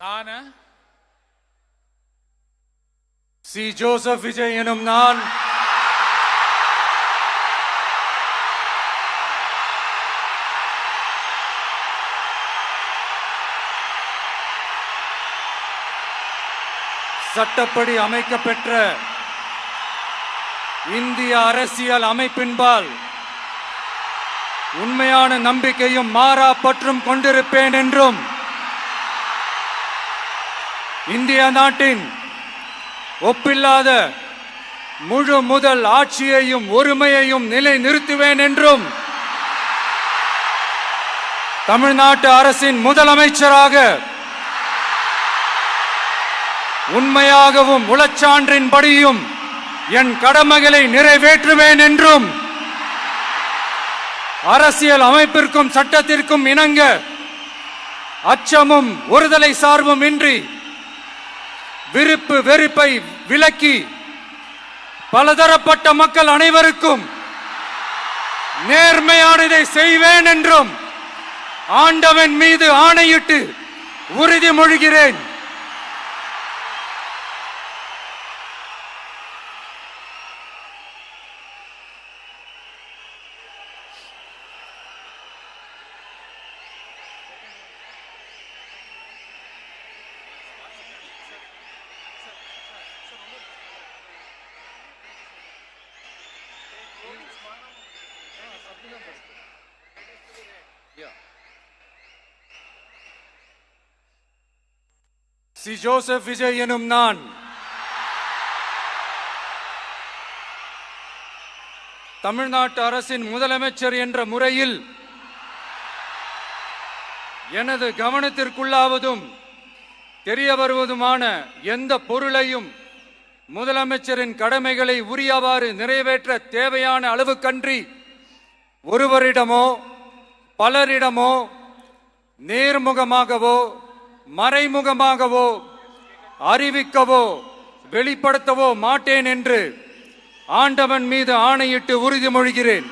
நான் C. Joseph Vijay எனும் நான் சட்டப்படி அமைக்கப்பெற்ற இந்திய அரசியல் அமைப்பின்பால் உண்மையான நம்பிக்கையும் மாறா பற்றும் கொண்டிருப்பேன் என்றும் இந்திய நாட்டின் ஒப்பில்லாத முழு முதல் ஆட்சியையும் ஒருமையையும் நிலை நிறுத்துவேன் என்றும் தமிழ்நாட்டு அரசின் முதலமைச்சராக உண்மையாகவும் உளச்சான்றின்படியும் என் கடமைகளை நிறைவேற்றுவேன் என்றும் அரசியல் அமைப்பிற்கும் சட்டத்திற்கும் இணங்க அச்சமும் ஒருதலை சார்பும் இன்றி விருப்பு வெறுப்பை விலக்கி பலதரப்பட்ட மக்கள் அனைவருக்கும் நேர்மையானதை செய்வேன் என்றும் ஆண்டவன் மீது ஆணையிட்டு உறுதிமொழிகிறேன். சி. ஜோசப் விஜய் எனும் நான் தமிழ்நாட்டு அரசின் முதலமைச்சர் என்ற முறையில் எனது கவனத்திற்குள்ளாவதும் தெரிய வருவதுமான எந்த பொருளையும் முதலமைச்சரின் கடமைகளை உரியவாறு நிறைவேற்ற தேவையான அளவுக்கன்றி ஒருவரிடமோ பலரிடமோ நேர்முகமாகவோ மறைமுகமாகவோ அறிவிக்கவோ வெளிப்படுத்தவோ மாட்டேன் என்று ஆண்டவன் மீது ஆணையிட்டு உறுதிமொழிகிறேன்.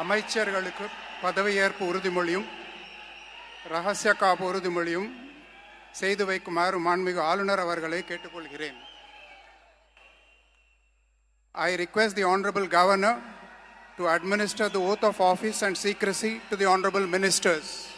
அமைச்சர்களுக்கு பதவியேற்பு உறுதிமொழியும் ரகசிய காப்பு உறுதிமொழியும் செய்து வைக்குமாறு மாண்புமிகு ஆளுநர் அவர்களை கேட்டுக்கொள்கிறேன். I request the Honorable Governor to administer the oath of office and secrecy to the Honorable Ministers.